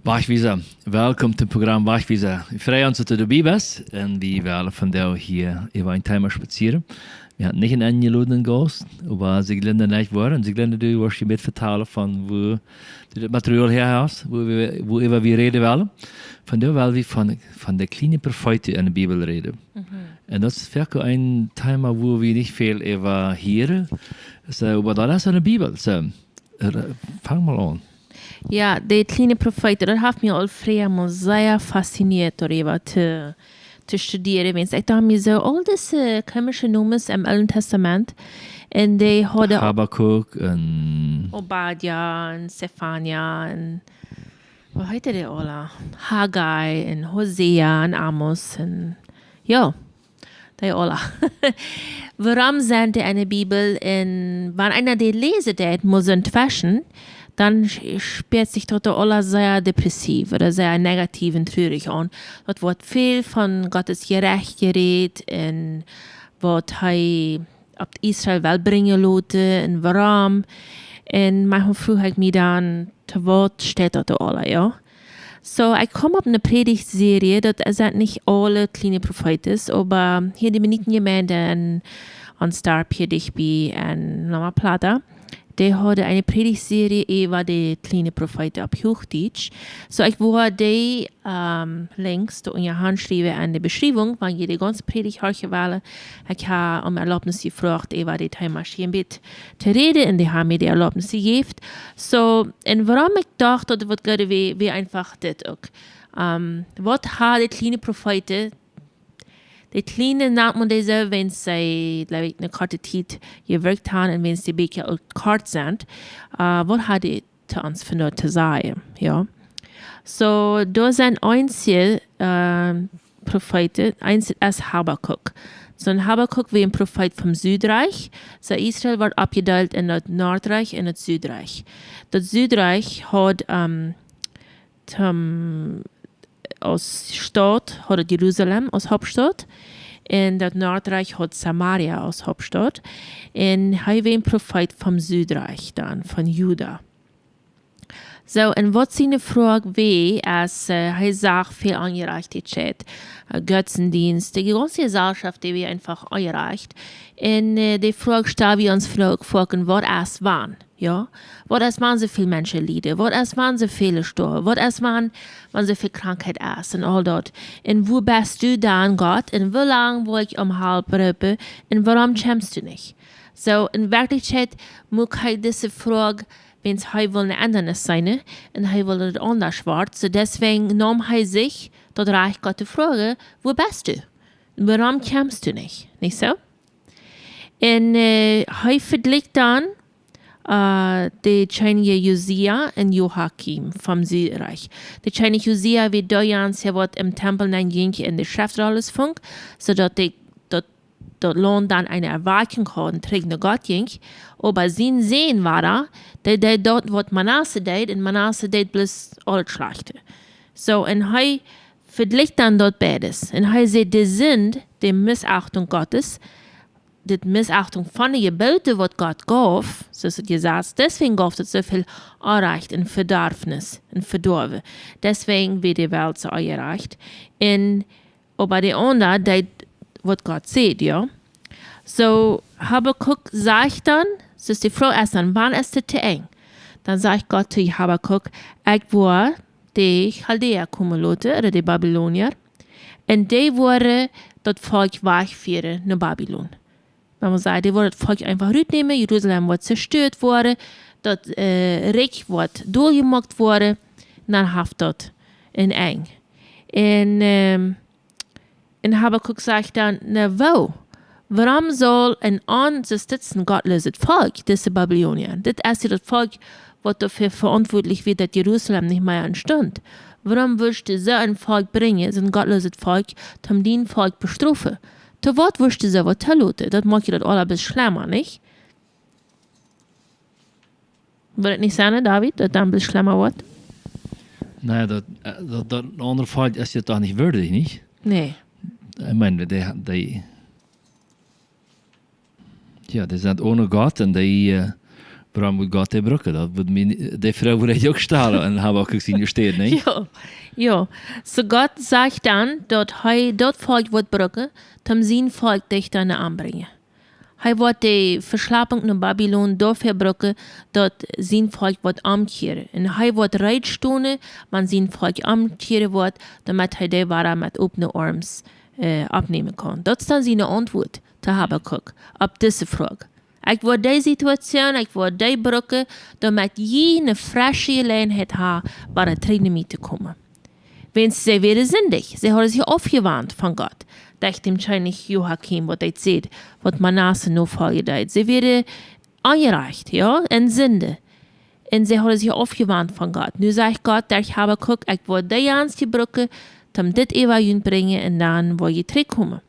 Wegwijzer, welkom zum Programm Wegwijzer. Wir freuen uns, dass du dabei bist und wir werden von dir hier über ein Thema spazieren. Wir hatten nicht einen eingeladenen Gast, aber sie glänzen nicht war. Und sie glänzen, du wirst mit vertellen von wo du das Material her hast, worüber wir reden wollen. Von der wollen wir von der kleinen Propheten in der Bibel reden. Und das ist wirklich ein Thema, wo wir nicht viel über hören. Aber das ist in der Bibel. So, fang mal an. Ja, de kleine profeten, dat heeft me al vrij maar zeer fascineerd darüber te studeren. Want ik dacht me zo, al deze komische nummers im Alten Testament, en die hadden Habakkuk en Obadja en Zephania en wat heette die alle? Haggai en Hosea en Amos en ja, die alle. Waarom zijn die in de Bibel en wanneer einer die lezen dat muss entwaschen, dann spürt sich dort alle sehr depressiv oder sehr negativ und traurig an. Dort wird viel von Gottes Gerecht geredet und was er auf Israel will bringen Leute und warum. Und manchmal frage ich mich dann, zu Wort steht dort alle, ja. So, ich komme auf eine Predigtserie, das sind nicht alle kleine Propheten, aber hier die Menitengemeinde und Star Piedichby und Lama Plata. Die hadden eine Predigtserie über die kleine Propheten auf Hochdeutsch. So, ich wollte die links in je hand schrijven in de beschrijving, wanneer je de ganze Predigt horen willen. Ich habe Erlaubnis gefragt, über die Thema ein bisschen zu reden, und die haben mir die Erlaubnis gegeben. So, und warum ich dachte, das wird gerade wie einfach das auch. Was haben die kleine Propheten, die kleinen nennt man diese, wenn sie, glaube ich, eine kurze Zeit gewirkt haben und wenn sie ein bisschen kort sind, was hat die zu uns von dort zu sagen, ja. So, da sind einzelne Propheten, eins ist Habakkuk. So, ein Habakkuk wie ein Prophet vom Südreich. So, Israel wird abgeteilt in das Nordreich und das Südreich. Das Südreich hat aus Stadt hat Jerusalem als Hauptstadt und das Nordreich hat Samaria als Hauptstadt und er war ein Prophet vom Südreich dann, von Juda. So, und was seine Frage war, als er sagt, viel Angerechtigkeit, Götzendienst, die ganze Gesellschaft, die wir einfach angereicht. Und die Frage stellt wir uns fragen, was ist wann? Ja? Was ist wann so viele Menschen leiden? Was ist wann so viele sterben? Was ist wann so viel Krankheit ist und all das? Und wo bist du dann, Gott? Und wie lange will ich halb rufen? Und warum kommst du nicht? So, in Wirklichkeit muss ich diese Frage, wenn er will eine andere sein und er will das anders werden. So deswegen nahm er sich das Reich Gott die Frage, wo bist du? Warum kommst du nicht? Nicht so? Und er vergleicht dann die Chinese Josia und Joachim vom Südreich. Die Chinese Josia wie Dojan, sie wird im Tempel ging in der Schriftrolle funk, sodass dort Land dann eine Erwartung hat und trägt nach Gott ging. Aber sein Sehen war der dort, was Manasse deed, und Manasse deed bloß alles Schlechte. So, und er vergleicht dann dort beides. Und er sieht die Sinn, die Missachtung Gottes, die Missachtung von den Geboten, was Gott gab, so ist es gesagt, deswegen gab es so viel Unrecht und Verdarfnis und Verdorben. Deswegen wird die Welt so ungerecht. Aber die anderen, die was Gott sieht, ja. So, Habakkuk sagt dann, so ist die Frage erst dann, wann ist es zu eng? Dann sagt Gott zu Habakkuk, ich war die Chaldäer kommen oder die Babylonier, und die wollen das Volk wegführen nach Babylon. Wenn man sagt, die wollen das Volk einfach rübernehmen, Jerusalem wird zerstört worden, das Reich wird durchgemacht worden, und dann haft dort in eng. Und Habakkuk sagt dann, na wo? Warum soll ein ansitzen gottloses Volk, diese Babylonier? Das ist das Volk, was dafür verantwortlich wird, dass Jerusalem nicht mehr entstand. Warum willst du so ein Volk bringen, so ein gottloses Volk, um den Volk bestrafen? Zu was willst du so was tun? Das macht das alles ein bisschen schlimmer, nicht? Würde es nicht sein, David, dass das ein bisschen schlimmer wird? Naja, das andere Volk ist ja doch nicht würdig, nicht? Nee. Ich meine, die sind ohne Gott und die Waarom moet God die bruggen? Dat wordt die vrouw wordt ook stalen en Habakkuk zien je steeds, nee? Ja. So Gott sagt dann, dass dort Volk wird brücken, zum sein Volk dichter anbringen. Hij wird die Verschlappung in Babylon dafür brücken, dass sein Volk wird umkehren. Und hij wird reitstunden, wenn sein Volk umkehren wird, damit hij die Ware mit offenen Arms abnehmen kann. Das ist dann seine Antwort zu Habakkuk auf diese Frage. Ich will die Situation, ich will die Brücke, damit jene frische Gelegenheit haben, bei der Trinität zu kommen. Wenn sie wieder sündig, sie haben sich aufgewandt von Gott. Dachte wahrscheinlich Joachim, was er sieht, was Manasse noch vorgedeiht. Sie werden angereicht, ja, in Sünde. Und sie haben sich aufgewandt von Gott. Nun sagt Gott, ich habe geguckt, ich will die ganze Brücke, um das Evangelium bringen und dann will ich zurückkommen.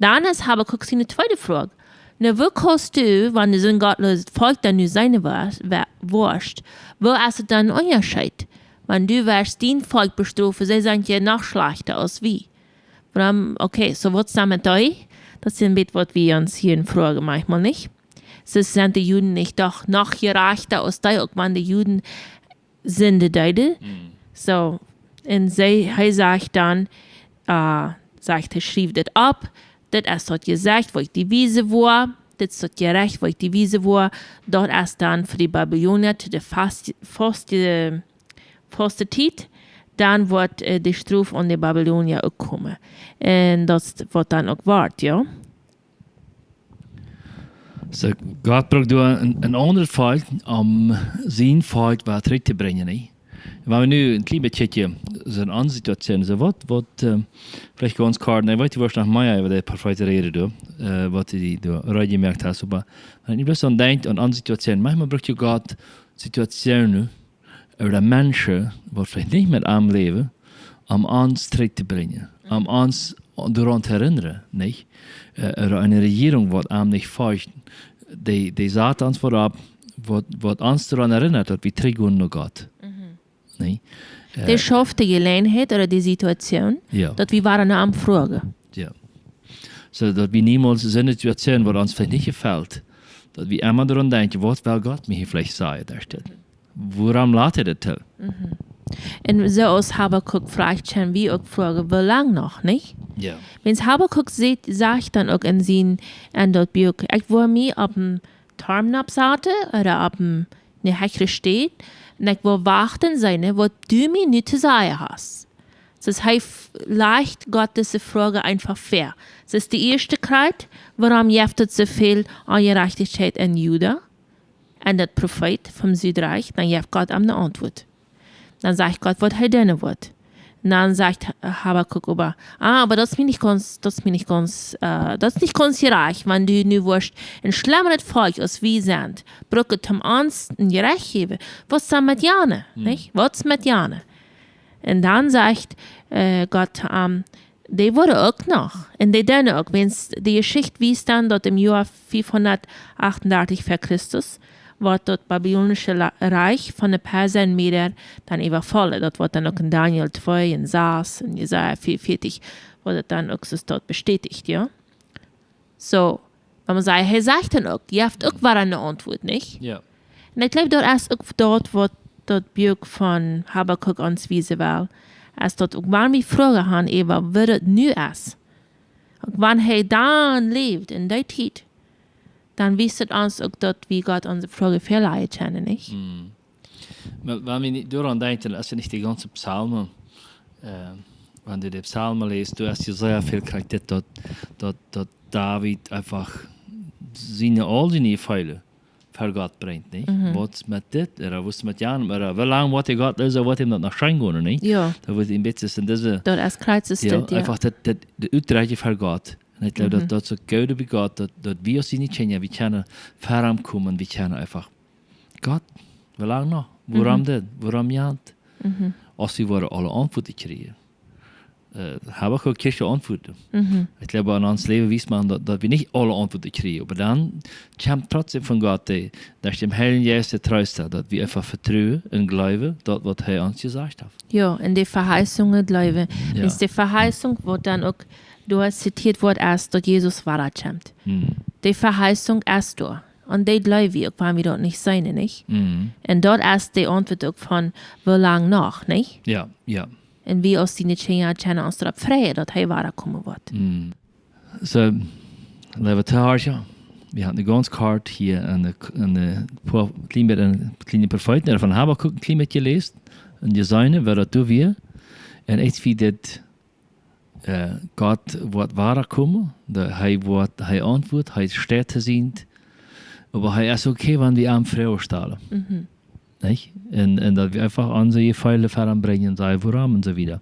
Dann ist Habakkuk seine zweite Frage. Na, wo kannst du, wenn du so ein gottloses Volk dann nur seine Wurst, wo ist es dann Unterschied? Wenn du wirst dein Volk bestrafen, sie sind ja noch schlechter als wie. Okay, so was damit euch? Das sind ein was wir uns hier fragen manchmal nicht. So sind die Juden nicht doch noch gerechter als die, auch wenn die Juden sind die Deide. So, und er sagt dann, er schrieb das ab, das ist dort gesagt, wo ich die Wiese war, das ist dort gerecht, wo ich die Wiese war, dort ist dann für die Babylonier zu der feste Zeit, dann wird die Strafe an die Babylonier auch kommen. Und das wird dann auch wahr, ja. So, Gott braucht een ander volk om zijn volk wat terug te brengen. Nee? Wenn wir nu ein klein bisschen so eine andere Situation so was vielleicht ganz klar, ich weiß nicht, was nach Maya über die Propheten reden, was die du gemerkt hast, aber wenn ich bloß an denkt an andere Situationen, manchmal braucht ja Gott Situationen oder Menschen, die vielleicht nicht mit am leben, um uns zurück zu bringen, um uns daran zu erinnern, nicht? Oder eine Regierung, die am nicht folgt, die sagt uns vorab, was uns daran erinnert, dass wir zurückgehen nach Gott. Nee. Die schafft die Gelegenheit oder die Situation, dass wir waren am Fragen. Ja. So, dass wir niemals so eine Situation, die uns vielleicht nicht gefällt, dass wir immer daran denken, was will Gott mir vielleicht sagen, da steht. Woran lässt er das zu? Und so aus Habakkuk fragt schon wie auch fragen, wie lange noch, nicht? Ja. Wenn Habakkuk sieht, sagt dann auch in sein dort Buch, ich will mich auf dem Turm absetzen oder auf dem Hecke stehen, und ich will warten sein, was du mir nicht zu sagen hast. Das heißt, leicht Gott diese Frage einfach fair. Das ist die erste Kreis, warum jeftet so viel Ungerechtigkeit in Juda und der Prophet vom Südreich, dann jeft Gott eine Antwort. Dann sagt Gott, was er denn wird. Und dann sagt Habakkuk aber das ist nicht ganz gerecht, wenn du nu wirst ein schlimmeres Volk als wir sind, brücke zum uns ein Gerecht geben. Was ist mit Jane, nicht? Was ist mit Jane? Und dann sagt Gott, die wurde auch noch. Und die dann auch, wenn es die Geschichte wies dann, dort im Jahr 538 vor Christus, wird das babylonische Reich von den Persern wieder dann überfallen. Das wird dann auch in Daniel 2, in Saas, in Jesaja 44, wird dann auch so dort bestätigt, ja. So, wenn man sagt, er sagt dann auch, ihr habt auch eine Antwort, nicht? Ja. Und ich glaube, dort erst auch dort, wo das Buch von Habakkuk uns wiesen will, als dort auch mal mich fragen haben, wie das nu ist. Und wenn er dann lebt, in der Zeit, dann wisst es uns auch dort, wie Gott unsere Frage verleiht hat, nicht? Wenn wir nicht daran denken, als wir nicht die ganze Psalmen, wenn du die Psalmen liest, du hast ja sehr viel gekriegt, dass David einfach all seine Fälle für Gott bringt, nicht? Was mit das, oder was mit Jan, oder wie lange wird Gott lösen, wird ihm das nach Schein gehen, nicht? Ja. Da wird ihm bitte in diese... Dort als Kreuz ist ja, das, ja. einfach das Utreichen für Gott. Und ich glaube, dat so Gott bei Gott, dass wir sie nicht kennen, wir können vorankommen, wir können einfach Gott, wie lange noch? Warum das? Warum nicht? Als wir alle Antworten kriegen. Habe ich auch keine Antworten. Ich glaube, an uns Leben weiß man, dass wir nicht alle Antworten kriegen. Aber dann kommt trotzdem von Gott, dass dem Heiligen Geist Trost hat, dass wir einfach vertrauen und glauben, das, was er uns gesagt hat. Ja, in die Verheißungen glauben. Ja. Wenn die Verheißung wird dann auch, du hast zitiert, Wort erst, dass Jesus weiterkommt. Die Verheißung erst da. Und die glauben wir, wenn wir dort nicht sein, nicht? Mhm. Und dort ist die Antwort auch von, wie lange noch, nicht? Ja, ja. Und wir aus die nicht kennen uns darauf freuen, dass er weiterkommen wird. So, Levitage, wir hatten eine ganz Karte hier eine kleine Propheten von Habakkuk ein klein bisschen gelesen. Und die sagen, wer das tun wir. Und ich wie das Gott wird weiterkommen, er antwortet, er Städte sind, aber er ist okay, wenn wir am Frau stellen. Nicht? Und dass wir einfach unsere Pfeile voranbringen, sei woran und so wieder.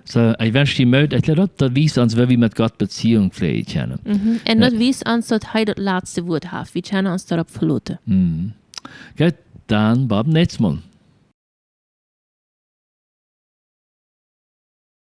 So, ich wünsche dir Mut, ich glaube, das wisst uns, wie wir mit Gott Beziehung pflegen können. Und das wisst uns, dass er das letzte Wort hat. Wir können uns darauf verlassen. Gut, dann beim nächsten Mal.